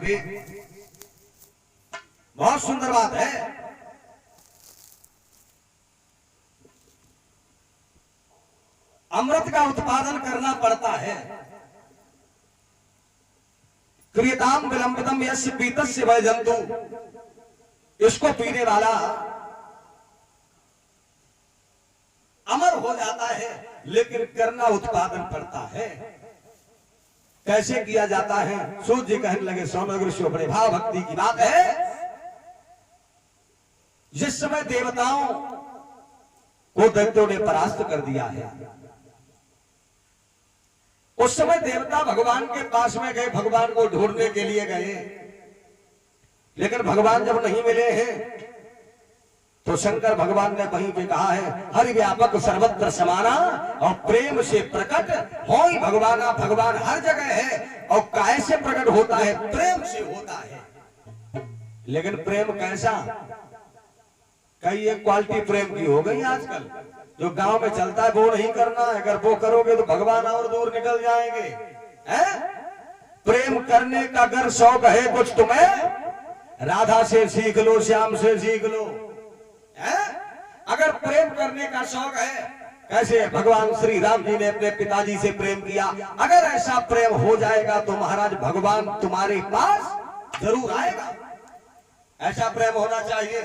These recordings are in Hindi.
अभी बहुत सुंदर बात है। अमृत का उत्पादन करना पड़ता है। क्रियताम विलंबितम यस्य पीतस्य वै जंतु, इसको पीने वाला अमर हो जाता है, लेकिन करना उत्पादन पड़ता है। कैसे किया जाता है? सूर्य जी कहने लगे सौनक ऋषि, बड़े भाव भक्ति की बात है। जिस समय देवताओं को दैत्यों ने परास्त कर दिया है, उस समय देवता भगवान के पास में गए, भगवान को ढूंढने के लिए गए, लेकिन भगवान जब नहीं मिले हैं तो शंकर भगवान ने वहीं पे कहा है, हरि व्यापक सर्वत्र समाना, और प्रेम से प्रकट हो ही भगवाना। भगवान हर जगह है, और कैसे प्रकट होता है? प्रेम से होता है। लेकिन प्रेम कैसा? कई एक क्वालिटी प्रेम की हो गई आजकल, जो गांव में चलता है वो नहीं करना है, अगर वो करोगे तो भगवान और दूर निकल जाएंगे। हैं? प्रेम करने का अगर शौक है कुछ तुम्हें, राधा से सीख लो, श्याम से सीख लो। अगर प्रेम करने का शौक है, कैसे भगवान श्री राम जी ने अपने पिताजी से प्रेम किया, अगर ऐसा प्रेम हो जाएगा तो महाराज भगवान तुम्हारे पास जरूर आएगा। ऐसा प्रेम होना चाहिए।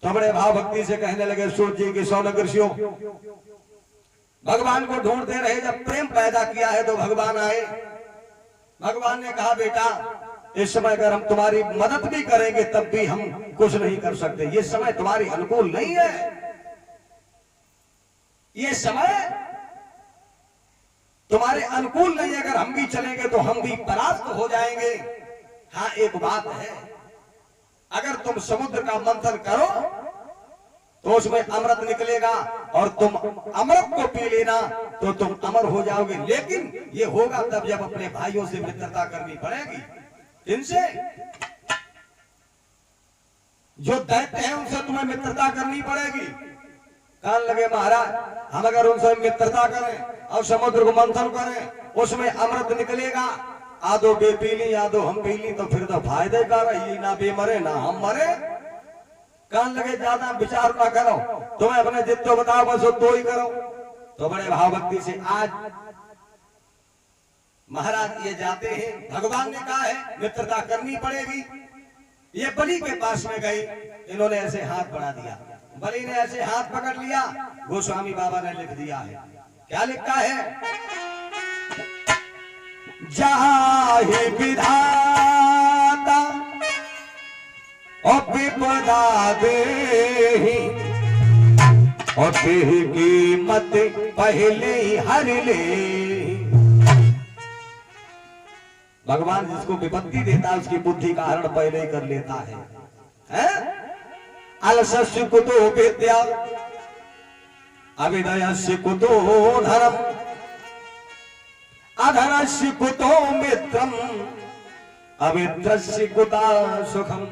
तो बड़े भाव भक्ति से कहने लगे सूर्य जी की सौनक ऋषियों, भगवान को ढूंढते रहे, जब प्रेम पैदा किया है तो भगवान आए। भगवान ने कहा बेटा, इस समय अगर हम तुम्हारी मदद भी करेंगे तब भी हम कुछ नहीं कर सकते। ये समय तुम्हारी अनुकूल नहीं है, ये समय तुम्हारे अनुकूल नहीं है। अगर हम भी चलेंगे तो हम भी परास्त हो जाएंगे। हाँ, एक बात है, अगर तुम समुद्र का मंथन करो तो उसमें अमृत निकलेगा, और तुम अमृत को पी लेना तो तुम अमर हो जाओगे। लेकिन ये होगा तब जब अपने भाइयों से मित्रता करनी पड़ेगी। इनसे जो दैत्य है उनसे तुम्हें मित्रता करनी पड़ेगी। कान लगे महाराज, हम अगर उनसे मित्रता करें और समुद्र को मंथन करें, उसमें अमृत निकलेगा, आधो बे पीली आधो हम पीली, तो फिर तो फायदे का रही, ना बे मरे ना हम मरे। कान लगे ज्यादा विचार ना करो, तुम्हें अपने जिद्दो बताओ बस दो ही करो। तो बड़े भाव भक्ति से आज महाराज ये जाते हैं, भगवान ने कहा है मित्रता करनी पड़ेगी। ये बलि के पास में गए, इन्होंने ऐसे हाथ बढ़ा दिया, बलि ने ऐसे हाथ पकड़ लिया। गोस्वामी बाबा ने लिख दिया है, क्या लिखा है? जाहे विधाता और विपदा देहि, और देह की मत पहले ही हर ले। भगवान जिसको विपत्ति देता है उसकी बुद्धि का हरण पहले ही कर लेता है। अलसस्य कुतो विद्या अविदयस्य कुतो धर्म, अधरस्य कुतो मित्रम अमित्रस्य कुता सुखम।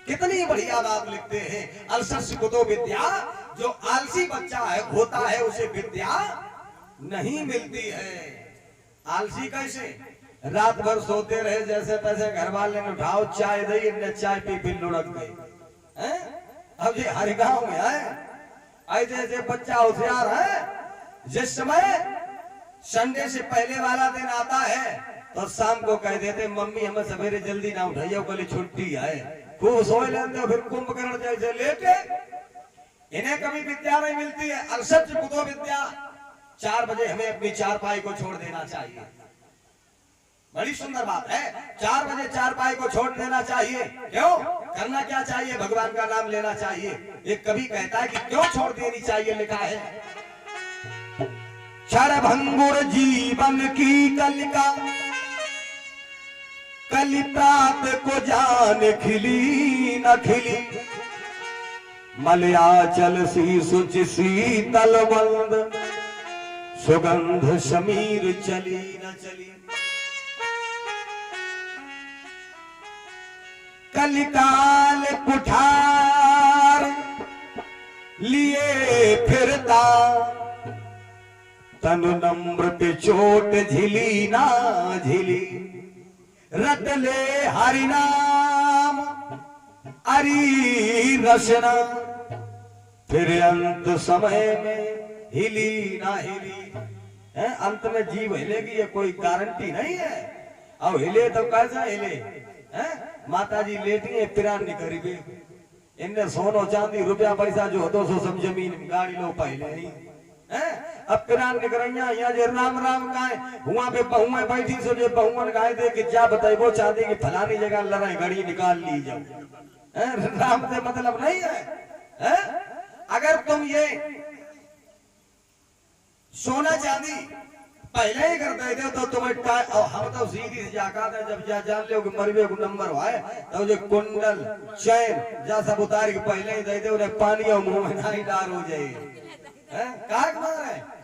कितनी बढ़िया बात लिखते हैं। अलसस्य कुतो विद्या, जो आलसी बच्चा है होता है उसे विद्या नहीं मिलती है। आलसी कैसे? रात भर सोते रहे, जैसे तैसे घर वाले ने उठाओ चाय दी, इनने चाय पी फिर लुढ़क गई। अब ये हर गांव में है ऐसे ऐसे बच्चा होशियार है। जिस समय संडे से पहले वाला दिन आता है तो शाम को कह देते मम्मी हमें सवेरे जल्दी ना उठाइए, कल छुट्टी है। खूब सोए लेते, फिर कुंभकर्ण जैसे लेटे। इन्हें कभी विद्या नहीं मिलती है। अलसत्य कुतो विद्या, 4 बजे हमें अपनी चारपाई को छोड़ देना चाहिए। बड़ी सुंदर बात है, 4 बजे चारपाई को छोड़ देना चाहिए। क्यों? करना क्या चाहिए? भगवान का नाम लेना चाहिए। एक कवि कहता है कि क्यों छोड़ देनी चाहिए, लिखा है, क्षणभंगुर जीवन की कलिका, कलि प्रात को जान खिली न खिली, मलयाचल सी सुचि शीतल बंद, सुगंध समीर चली न चली। कलिकाल कुठार लिए फिरता, तनु नम्रत चोट झिली ना झिली, रट ले हरि नाम अरी रसना, फिर अंत समय में हिली ना हिली। है अंत में जीव हिलेगी, ये कोई गारंटी नहीं है। अब हिले तो कैसा हिले? माता जी लेटी है पिरान नहीं करीबे, इनने सोनो चांदी रुपया पैसा जो हो 200 सब जमीन गाड़ी लो पहले ही अब पिरान निकरिया यहाँ जे राम राम गाय हुआ पे बहुआ बैठी सो जे बहुअन गाय दे कि क्या बताइबो चांदी की फलानी जगह लड़ाई घड़ी निकाल ली जाओ। राम से मतलब नहीं है। अगर तुम ये सोना चांदी पहले ही कर दे तो तुम्हें हम तो सीधी सी जाकात है, जब जान लो कि मरवे को नंबर हुआ है तो जो कुंडल चैन जा सब उतार के पहले ही दे दे, उन्हें पानी और मुंह में नहीं डार हो जाए। कहा मार है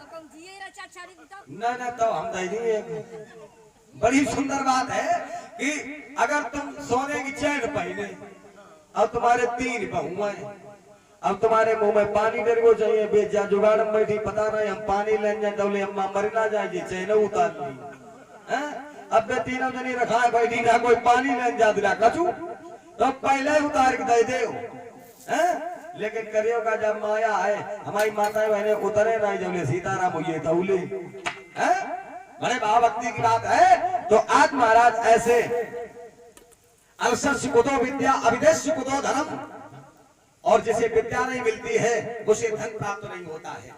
ना तो हम दे देंगे। बड़ी सुंदर बात है कि अगर तुम सोने की चैन पहने, अब तुम्हारे 3 बहुआ है, अब तुम्हारे मुंह में पानी डर को चाहिए, बेचा जुगाड़ में बैठी पता नहीं हम पानी लेने जाए तो अम्मा मर ना जाएगी, चैन उतार ली। अब बे तीनों जनी रखा है बैठी ना कोई पानी लेने जा दिला कचू तो पहले उतार के दे दे। लेकिन करियो का जब माया है हमारी माताएं बहने उतरे नहीं जब सीताराम हुए तौले। बड़े भावभक्ति की बात है। तो आज महाराज ऐसे अवसर सिकुतो विद्या अविदेश सिकुतो धर्म, और जिसे विद्या नहीं मिलती है उसे धन प्राप्त नहीं होता है।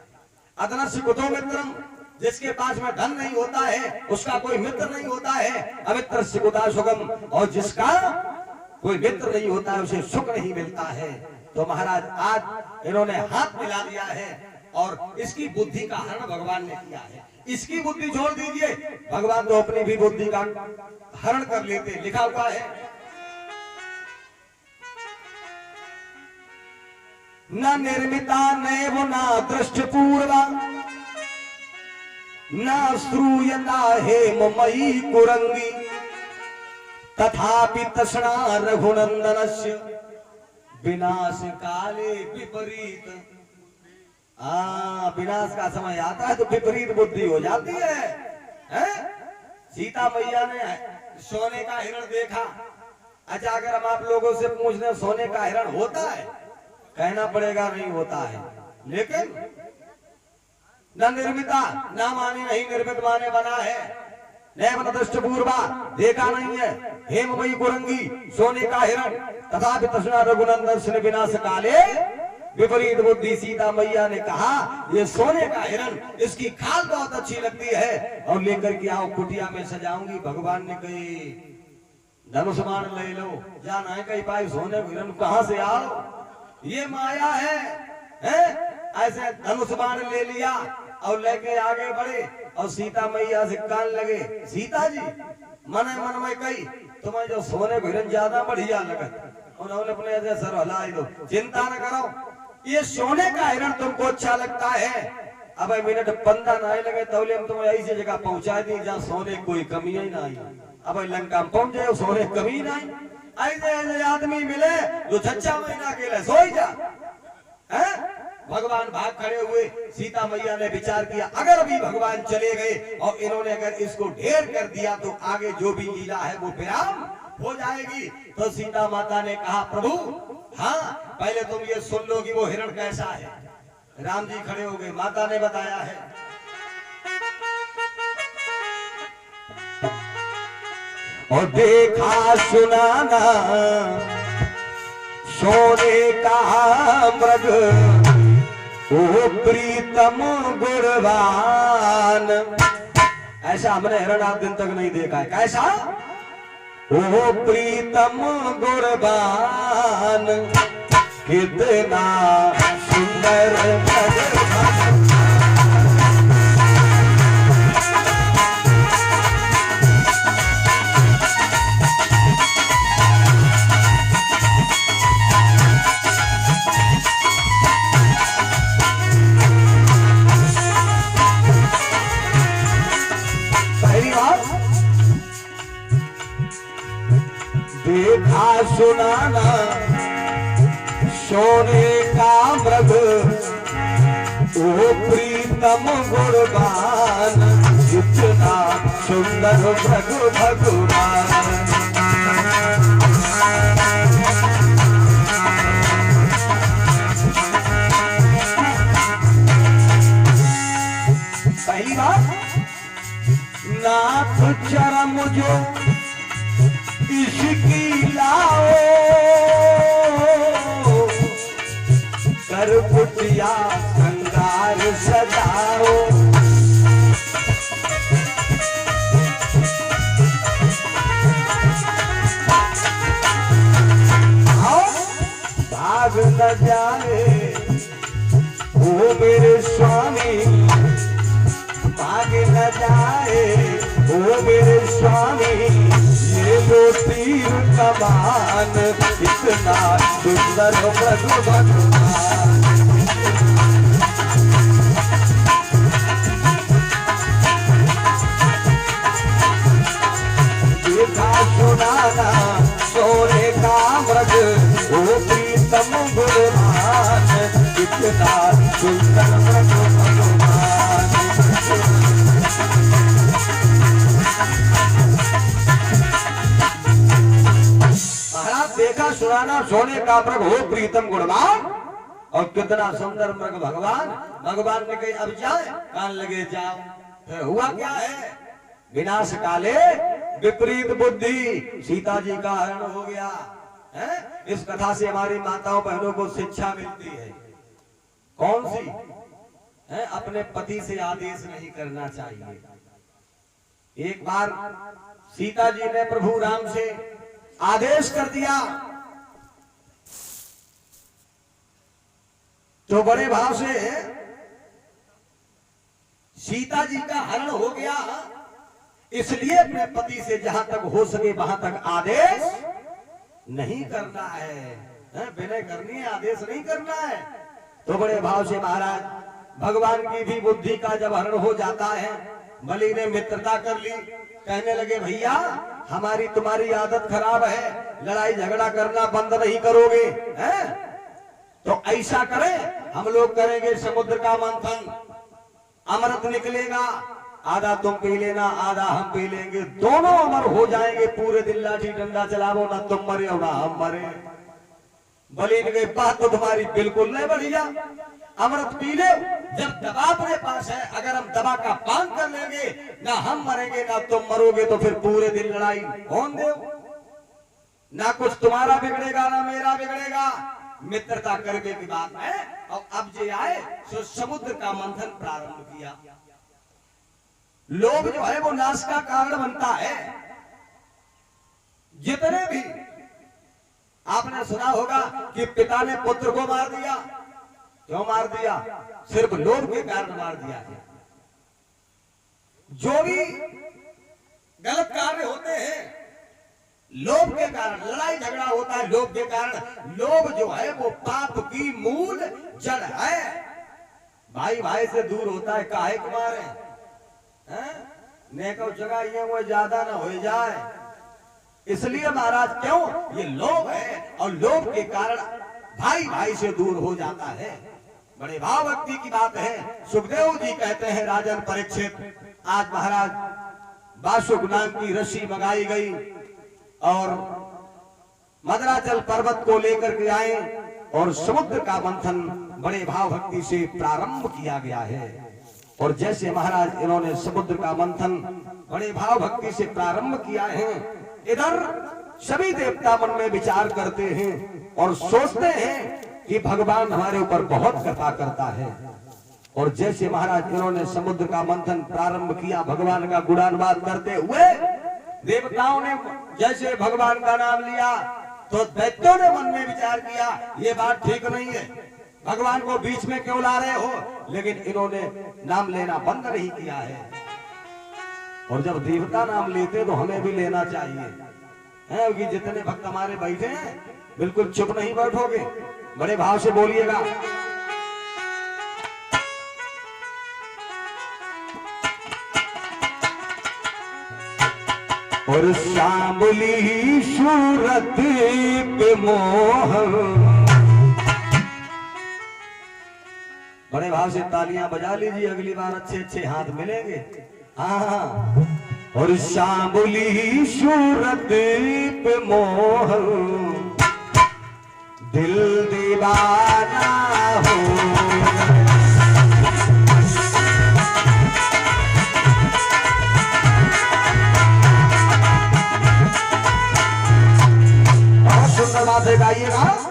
अधन सिकुतो मित्रम, जिसके पास में धन नहीं होता है उसका कोई मित्र नहीं होता है। अमित्र सिकुता सुगम, और जिसका कोई मित्र नहीं होता है उसे सुख नहीं मिलता है। तो महाराज आज इन्होंने हाथ मिला दिया है और इसकी बुद्धि का हरण भगवान ने किया है। इसकी बुद्धि छोड़ दीजिए, भगवान तो अपनी भी बुद्धि का हरण कर लेते। लिखा हुआ है न निर्मिता नैव न दृष्ट पूर्वा न श्रूयता हेममयी कुरंगी, तथापि तृष्णा रघुनंदनस्य विनाश काले विपरीत। विनाश का समय आता है तो विपरीत बुद्धि हो जाती है? सीता मैया ने सोने का हिरण देखा। अच्छा अगर हम आप लोगों से पूछने सोने का हिरण होता है, कहना पड़ेगा नहीं होता है। लेकिन न निर्मिता न माने नहीं, निर्मित माने बना है। नैव दृष्ट पूर्वा, देखा नहीं है। हेममयी कुरंगी, सोने का हिरण, तथापि तृष्णा रघुनंदन से विनाश काले विपरीत बुद्धि। सीता मैया ने कहा ये सोने का हिरण, इसकी खाल बहुत अच्छी लगती है और लेकर के आओ कुटिया में सजाऊंगी। भगवान ने कही धनुष बाण ले लो, जाना है कहीं पाई सोने का हिरण कहां से आओ, ये माया है? ऐसे धनुष बाण ले लिया और लेके आगे बढ़े और सीता मैया से कान लगे, सीता जी मन में कही तुम्हें जो सोने को हिरण ज्यादा बढ़िया लगत। उन्होंने अपने ऐसे सर हिला दो, चिंता न करो, ये सोने का हिरण तुमको अच्छा लगता है। अब मिनट 15 नहीं लगे तौले हम तुम्हें ऐसी जगह पहुंचा दी जहाँ सोने कोई कमी ही नहीं। अब लंका में पहुंच जाए सोने कमी नहीं। ऐसे ऐसे आदमी मिले जो 6 महीना के लिए सोई जा। भगवान भाग खड़े हुए। सीता मैया ने विचार किया अगर अभी भगवान चले गए और इन्होंने अगर इसको ढेर कर दिया तो आगे जो भी लीला है वो विराम हो जाएगी। तो सीता माता ने कहा प्रभु हाँ पहले तुम ये सुन लो कि वो हिरण कैसा है। राम जी खड़े हो गए, माता ने बताया है और देखा सुनाना सोने का मृग ओ प्रीतम गुणवान। ऐसा हमने हिरण आज दिन तक नहीं देखा है। कैसा? ओ प्रीतम गुणवान कितना सुंदर देखा सुनाना सोने का मृग ओ प्रीतम गुणगान इतना सुंदर प्रभु भगवान। पहली बात, नाथ चरम जो इसकी लाओ, कर कुटिया श्रृंगार सजाओ। भाग न जाए ओ मेरे स्वामी, भाग न जाए ओ मेरे स्वामी, ये लो तीर कमान इतना सुंदर प्रभु भगवान। देखा सुनाना सोने का मृग ओ प्रीतम गुणवान इतना सुंदर प्रभु भगवान। देखा सुनाना सोने का मृग हो प्रीतम गुणवान, और कितना सुंदर मृग भगवान। भगवान ने कही अब जाए, कान लगे जाओ। फिर हुआ क्या है, विनाश काले विपरीत बुद्धि, सीता जी का हरण हो गया है। इस कथा से हमारी माताओं बहनों को शिक्षा मिलती है। कौन सी है, अपने पति से आदेश नहीं करना चाहिए। एक बार सीता जी ने प्रभु राम से आदेश कर दिया तो बड़े भाव से सीता जी का हरण हो गया, इसलिए अपने पति से जहां तक हो सके वहां तक आदेश नहीं करना है, विनय करनी है, आदेश नहीं करना है। तो बड़े भाव से महाराज भगवान की भी बुद्धि का जब हरण हो जाता है, बलि ने मित्रता कर ली, कहने लगे भैया हमारी तुम्हारी आदत खराब है, लड़ाई झगड़ा करना बंद नहीं करोगे हैं? तो ऐसा करें, हम लोग करेंगे समुद्र का मंथन, अमृत निकलेगा, आधा तुम पी लेना आधा हम पी लेंगे, दोनों अमर हो जाएंगे, पूरे दिन लाठी डंडा चलावो, ना तुम मरे ना हम मरे। बलि ने कही बात तो तुम्हारी बिल्कुल नहीं बढ़िया, अमृत पी ले, जब दवा अपने पास है, अगर हम दवा का पान कर लेंगे, ना हम मरेंगे ना तुम मरोगे, तो फिर पूरे दिन लड़ाई कौन दे, ना कुछ तुम्हारा बिगड़ेगा ना मेरा बिगड़ेगा। मित्रता करके की बात है। और अब जे आए तो समुद्र का मंथन प्रारंभ किया। लोभ जो है वो नाश का कारण बनता है। जितने भी आपने सुना होगा कि पिता ने पुत्र को मार दिया, क्यों मार दिया, सिर्फ लोभ के कारण मार दिया है। जो भी गलत कार्य होते हैं लोभ के कारण, लड़ाई झगड़ा होता है लोभ के कारण। लोभ जो है वो पाप की मूल जड़ है। भाई भाई से दूर होता है, काहे को मारे हैं? नेको जगह ये वो ज्यादा ना हो जाए, इसलिए महाराज क्यों, ये लोभ है, और लोभ के कारण भाई भाई से दूर हो जाता है। बड़े भाव भक्ति की बात है। सुखदेव जी कहते हैं राजन परीक्षित, आज महाराज बासुक नाम की रस्सी मंगाई गई और मदराचल पर्वत को लेकर के आए और समुद्र का मंथन बड़े भाव भक्ति से प्रारंभ किया गया है। और जैसे महाराज इन्होंने समुद्र का मंथन बड़े भाव भक्ति से प्रारंभ किया है, इधर सभी देवता मन में विचार करते हैं और सोचते हैं कि भगवान हमारे ऊपर बहुत कृपा करता है। और जैसे महाराज इन्होंने समुद्र का मंथन प्रारंभ किया, भगवान का गुणानुवाद करते हुए देवताओं ने जैसे भगवान का नाम लिया तो दैत्यों ने मन में विचार किया ये बात ठीक नहीं है, भगवान को बीच में क्यों ला रहे हो। लेकिन इन्होंने नाम लेना बंद नहीं किया है। और जब देवता नाम लेते तो हमें भी लेना चाहिए है, कि जितने भक्त हमारे बैठे हैं बिल्कुल चुप नहीं बैठोगे, बड़े भाव से बोलिएगा। और सांवली सूरत पे मोह, बड़े भाव से तालियां बजा लीजिए, अगली बार अच्छे अच्छे हाथ मिलेंगे। हाँ, और शांबुली सूरत पे मोहर दिल दीवाना हो। बहुत सुंदर बात है, गाइएगा।